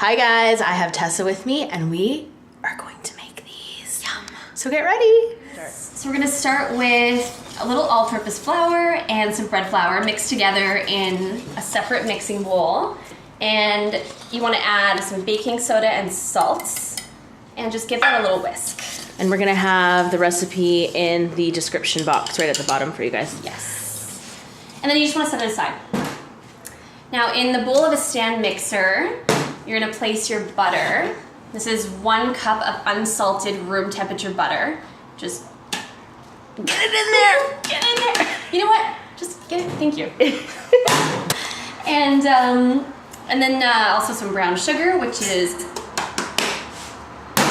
Hi guys, I have Tessa with me and we are going to make these. Yum. So get ready. So we're gonna start with a little all-purpose flour and some bread flour mixed together in a separate mixing bowl. And you wanna add some baking soda and salt and just give that a little whisk. And we're gonna have the recipe in the description box right at the bottom for you guys. Yes. And then you just wanna set it aside. Now in the bowl of a stand mixer, you're gonna place your butter. This is 1 cup of unsalted room temperature butter. Just get it in there, get it in there. You know what? Just get it, thank you. And then also some brown sugar, which is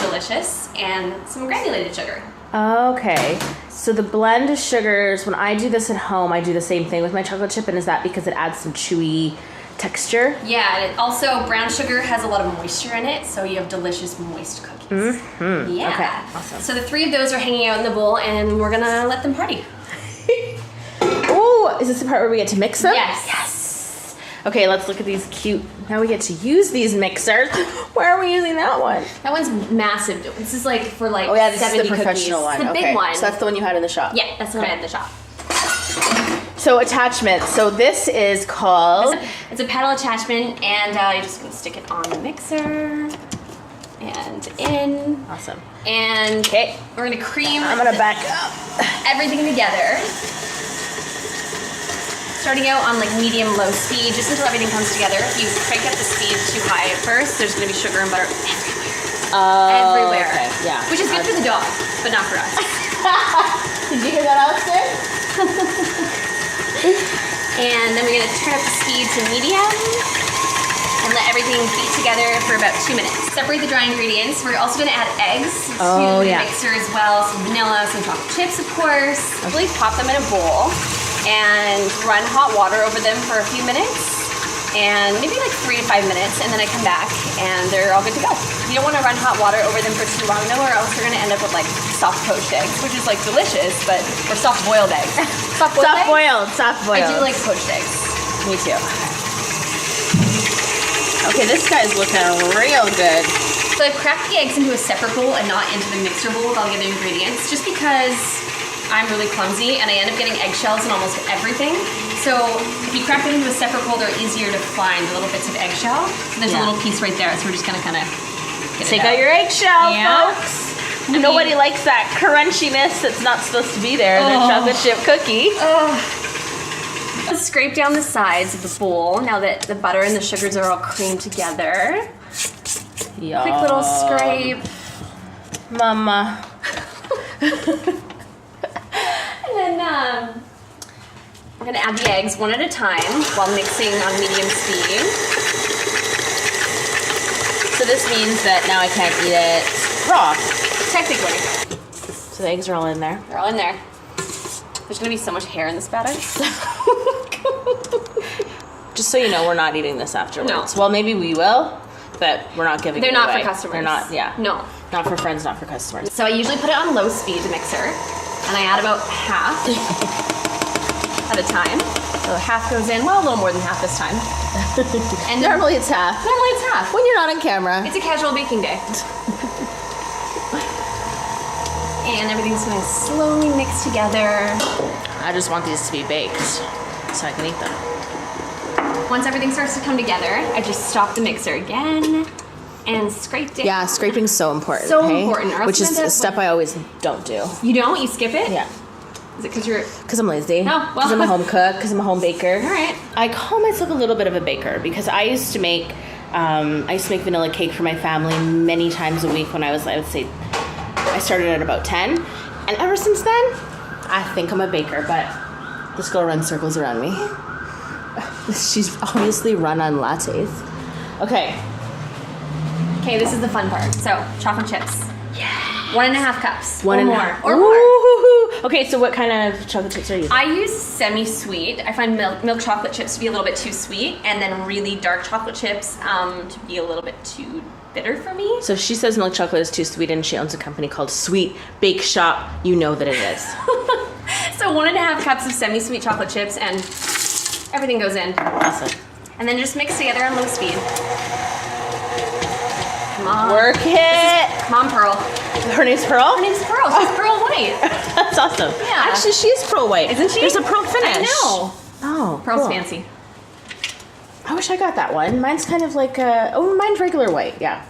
delicious, and some granulated sugar. Okay, so the blend of sugars, when I do this at home, I do the same thing with my chocolate chip, and is that because it adds some chewy texture? Yeah, and also brown sugar has a lot of moisture in it, so you have delicious moist cookies. Mm-hmm. Yeah. Okay, awesome. So the 3 of those are hanging out in the bowl, and we're gonna let them party. Oh, is this the part where we get to mix them? Yes. Yes. Okay, let's look at these cute. Now we get to use these mixers. Where are we using that one? That one's massive. This is like for like 70 Oh yeah, this is the professional cookies. one. The big one. So that's the one you had in the shop. Yeah, that's the one I had in the shop. So attachments. So this is called... It's a paddle attachment, and you're just gonna stick it on the mixer and in. Awesome. And Okay, we're gonna cream. I'm gonna back up. Everything together. Starting out on like medium-low speed, just until everything comes together. If you crank up the speed too high at first, there's gonna be sugar and butter everywhere. Okay, yeah. Which is good for the dog, but not for us. Did you hear that, Alistair? And then we're gonna turn up the speed to medium and let everything beat together for about 2 minutes. Separate the dry ingredients. We're also gonna add eggs to the mixer as well, some vanilla, some chocolate chips, of course. Really pop them in a bowl and run hot water over them for a few minutes, and maybe like 3 to 5 minutes, and then I come back and they're all good to go. You don't wanna run hot water over them for too long though, or else you're gonna end up with like soft poached eggs, which is like delicious, or soft boiled eggs. Soft boiled. Soft boiled. I do like poached eggs. Me too. Okay, this guy's looking real good. So I've cracked the eggs into a separate bowl and not into the mixer bowl with all the other ingredients, just because I'm really clumsy and I end up getting eggshells in almost everything. So if you crack it into a separate bowl, they're easier to find, the little bits of eggshell. So there's a little piece right there, so we're just gonna kind of take out your eggshell, folks. Nobody likes that crunchiness that's not supposed to be there in a chocolate chip cookie. Let's scrape down the sides of the bowl now that the butter and the sugars are all creamed together. Yum. Quick little scrape. Mama. And then we're gonna add the eggs one at a time while mixing on medium speed. So this means that now I can't eat it raw. Technically. So the eggs are all in there. They're all in there. There's gonna be so much hair in this batter. Just so you know, we're not eating this afterwards. No. Well, maybe we will, but we're not giving it away. They're not for customers. They're not, yeah. No. Not for friends, not for customers. So I usually put it on low speed, the mixer, and I add about half at a time. So half goes in, well, a little more than half this time. And Normally it's half. Normally it's half. When you're not on camera. It's a casual baking day. And everything's going to slowly mix together. I just want these to be baked so I can eat them. Once everything starts to come together, I just stop the mixer again and scrape it. Yeah, scraping's so important. So important. Or else Which you is end a up step I always don't do. You don't? You skip it? Yeah. Is it because you're... Because I'm lazy. Oh, well. Because I'm a home cook. Because I'm a home baker. All right. I call myself a little bit of a baker because I used to make vanilla cake for my family many times a week when I would say, I started at about 10. And ever since then, I think I'm a baker, but this girl runs circles around me. She's obviously run on lattes. Okay. Okay, this is the fun part. So, chocolate chips. Yeah. 1.5 cups. One or and a more. half. Or more. Okay, so what kind of chocolate chips are you using? I use semi-sweet. I find milk chocolate chips to be a little bit too sweet, and then really dark chocolate chips to be a little bit too bitter for me. So if she says milk chocolate is too sweet and she owns a company called Sweet Bake Shop, you know that it is. So 1.5 cups of semi-sweet chocolate chips, and everything goes in. Awesome. And then just mix together on low speed. Come on. Work it. Mom Pearl. Her name's Pearl? Her name's Pearl. She's Pearl White. That's awesome. Yeah. Actually, she's Pearl White. Isn't she? There's a Pearl finish. I know. Oh, Pearl's cool. fancy. I wish I got that one. Mine's kind of like mine's regular white, yeah.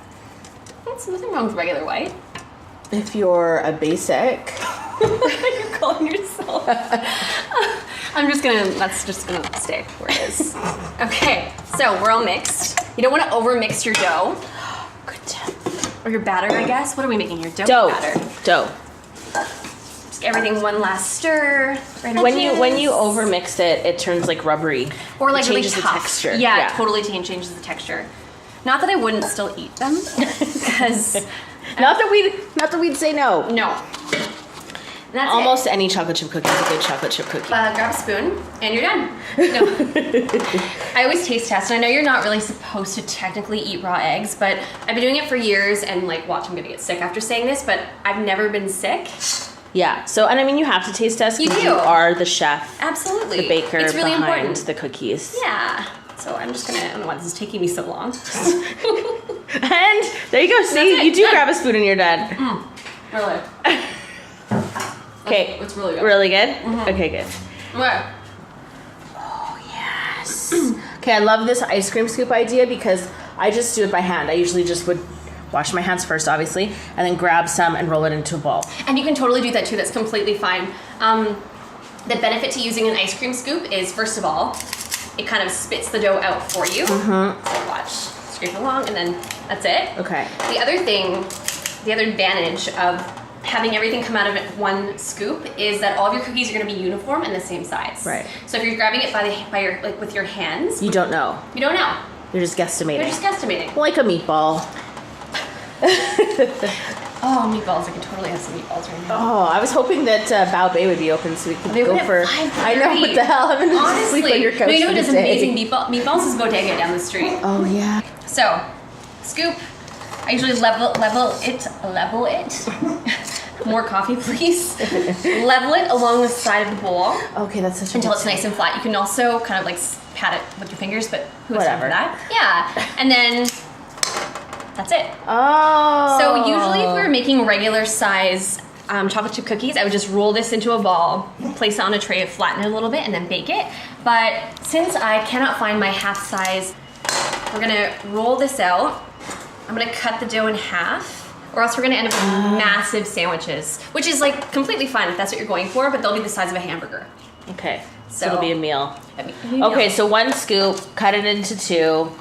There's nothing wrong with regular white. If you're a basic. You're calling yourself. That's just gonna stay where it is. Okay, so we're all mixed. You don't want to over mix your dough. Good tip. Or your batter, I guess. What are we making here? Dough. Batter. Dough. Just everything one last stir. Right When you over mix it, it turns like rubbery. Or like it really changes tough. the texture. Yeah, it totally changes the texture. Not that I wouldn't still eat them, because not that we'd say no. no. And that's Almost any chocolate chip cookie is a good chocolate chip cookie. Grab a spoon and you're done. No. I always taste test, and I know you're not really supposed to technically eat raw eggs, but I've been doing it for years, and like, watch, I'm gonna get sick after saying this, but I've never been sick. Yeah. So, and I mean, you have to taste test because you are the chef. Absolutely. The baker it's really behind important. the cookies. Yeah. So I'm just gonna, I don't know why this is taking me so long. And there you go. See, you do done. grab a spoon and you're done. Really? Okay. It's really good. Really good? Okay, good. Okay. Oh, yes. Okay, I love this ice cream scoop idea because I just do it by hand. I usually just would wash my hands first, obviously, and then grab some and roll it into a ball. And you can totally do that too. That's completely fine. The benefit to using an ice cream scoop is, first of all, it kind of spits the dough out for you. So watch, scrape along, and then that's it. Okay. The other advantage of having everything come out of it one scoop is that all of your cookies are going to be uniform and the same size. Right. So if you're grabbing it by your like with your hands, You don't know. you don't know. You're just guesstimating. You're just guesstimating. Like a meatball. Oh, meatballs! I can totally have some meatballs right now. Oh, I was hoping that Bao Bay would be open so we could They go open at for. 5:30. I know what the hell. I'm gonna Honestly, sleep on your couch. no, you know for what is the day. amazing meatballs is Bodega down the street. Oh yeah. So, scoop. I usually level it. More coffee, please. Level it along the side of the bowl Okay, that's such a until good it's nice and flat. You can also kind of like pat it with your fingers, but who has time for Whatever. that? Yeah, and then that's it. Oh. So usually, if we were making regular size chocolate chip cookies, I would just roll this into a ball, place it on a tray, flatten it a little bit, and then bake it. But since I cannot find my half size, we're gonna roll this out. I'm gonna cut the dough in half, or else we're gonna end up with massive sandwiches, which is like completely fine if that's what you're going for, but they'll be the size of a hamburger. Okay. So So- it'll be a meal. Okay, Okay, so one scoop, cut it into two,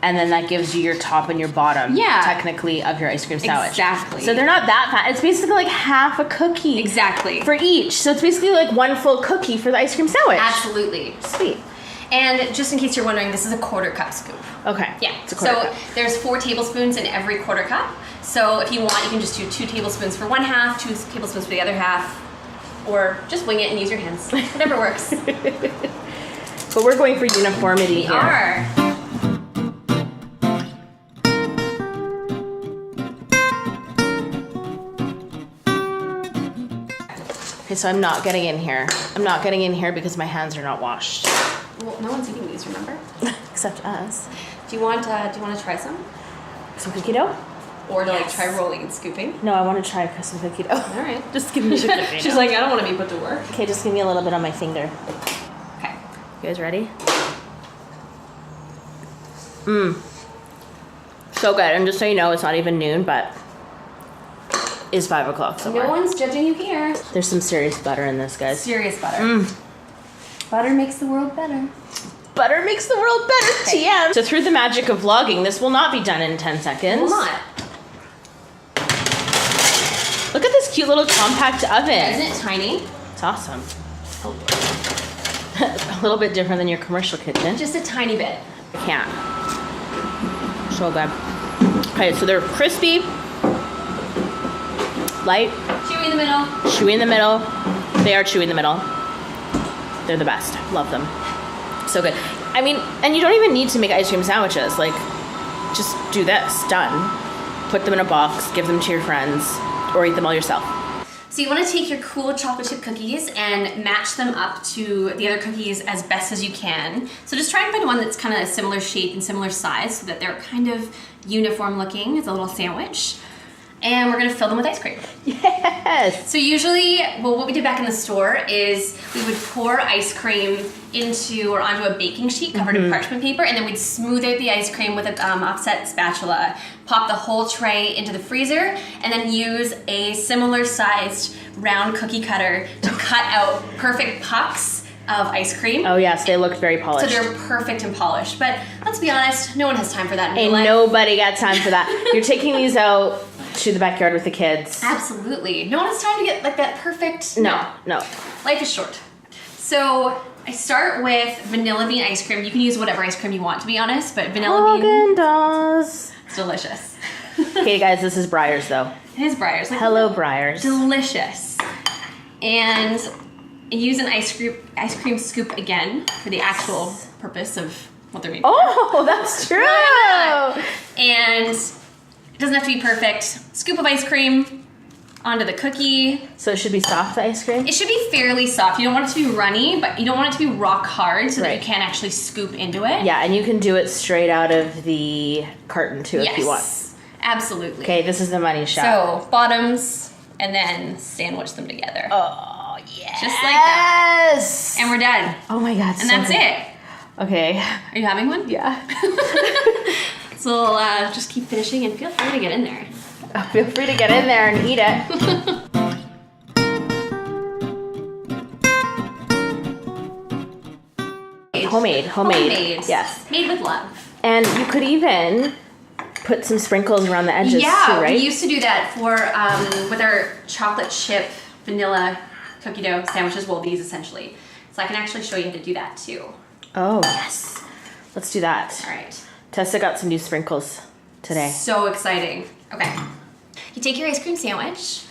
and then that gives you your top and your bottom, Yeah. technically, of your ice cream sandwich. Exactly. So they're not that fat. It's basically like half a cookie. Exactly. For each. So it's basically like one full cookie for the ice cream sandwich. Absolutely. Sweet. And just in case you're wondering, this is a 1/4 cup scoop. Okay. Yeah. It's a quarter So cup. there's 4 tablespoons in every 1/4 cup. So if you want, you can just do 2 tablespoons for one half, 2 tablespoons for the other half, or just wing it and use your hands. Whatever works. But we're going for uniformity We here. are. Okay, so I'm not getting in here. I'm not getting in here because my hands are not washed. Well, no one's eating these, remember? Except us. Do you want to try some? Some cookie dough? Or to like try rolling and scooping? No, I want to try some cookie dough. All right. Just give me the cookie dough. She's like, I don't want to be put to work. Okay, just give me a little bit on my finger. Okay. You guys ready? So good. And just so you know, it's not even noon, but it's 5 o'clock somewhere. No one's judging you here. There's some serious butter in this, guys. Serious butter. Butter makes the world better. Butter makes the world better, TM. So through the magic of vlogging, this will not be done in 10 seconds. Will not. Look at this cute little compact oven. Isn't it tiny? It's awesome. A little bit different than your commercial kitchen. Just a tiny bit. I can't. So good. Okay, so they're crispy, light, Chewy in the middle. chewy in the middle. They are chewy in the middle. They're the best. Love them. So good. I mean, and you don't even need to make ice cream sandwiches. Like, just do this. Done. Put them in a box. Give them to your friends. Or eat them all yourself. So you want to take your cool chocolate chip cookies and match them up to the other cookies as best as you can. So just try and find one that's kind of a similar shape and similar size so that they're kind of uniform looking. It's a little sandwich. And we're gonna fill them with ice cream. Yes! So usually, well, what we did back in the store is we would pour ice cream into or onto a baking sheet covered in parchment paper, and then we'd smooth out the ice cream with an offset spatula, pop the whole tray into the freezer, and then use a similar sized round cookie cutter to cut out perfect pucks of ice cream. Oh yes, they look very polished. So they're perfect and polished. But let's be honest, no one has time for that in Ain't life. nobody got time for that. You're taking these out to the backyard with the kids. Absolutely. No one has time to get like that perfect. No. Life is short. So I start with vanilla bean ice cream. You can use whatever ice cream you want, to be honest, but vanilla bean, Haagen-Dazs. it's delicious. Okay, guys, this is Breyers, though. It is Breyers. Like, Hello, Breyers. delicious. And use an ice cream scoop again for the actual purpose of what they're made for. Oh, that's true. And it doesn't have to be perfect. Scoop of ice cream onto the cookie. So it should be soft, the ice cream? It should be fairly soft. You don't want it to be runny, but you don't want it to be rock hard so that Right. you can't actually scoop into it. Yeah, and you can do it straight out of the carton, too, if you want. Absolutely. Okay, this is the money shot. So bottoms, and then sandwich them together. Oh, yes. Just like that. Yes. And we're done. Oh, my God. And that's it. Okay. Are you having one? Yeah. So just keep finishing and feel free to get in there. Feel free to get in there and eat it. Homemade. Yes. Made with love. And you could even put some sprinkles around the edges too, right? We used to do that for with our chocolate chip vanilla cookie dough sandwiches. Well, these essentially. So I can actually show you how to do that too. Oh, yes. Let's do that. All right. Tessa got some new sprinkles today. So exciting. Okay. You take your ice cream sandwich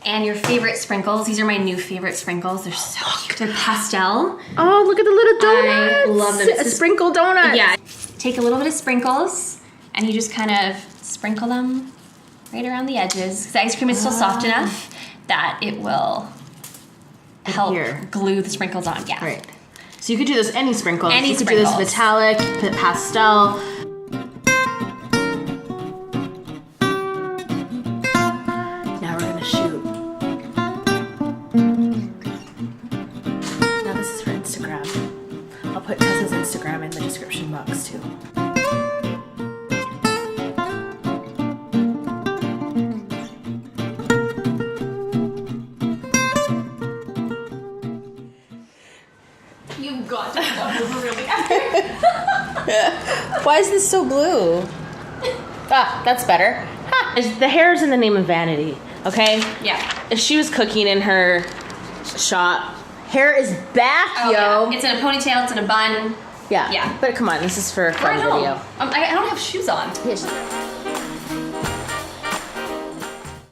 and your favorite sprinkles. These are my new favorite sprinkles. They're so cute. They're pastel. Oh, look at the little donuts. I love them. A sprinkle donut. Yeah. Take a little bit of sprinkles and you just kind of sprinkle them right around the edges. The ice cream is still soft enough that it will help glue the sprinkles on. Yeah. Right. So you could do this any sprinkles. Any you could sprinkles. do this metallic, pastel. Now we're gonna shoot. Now this is for Instagram. I'll put Tessa's Instagram in the description box too. You've got to stop really Why is this so blue? Ah, that's better. Ha! The hair is in the name of vanity, okay? Yeah. If she was cooking in her shop, hair is back, Oh, yo. yeah. It's in a ponytail, it's in a bun. Yeah. Yeah. But come on, this is for a We're fun at home. video. I don't have shoes on. Yes.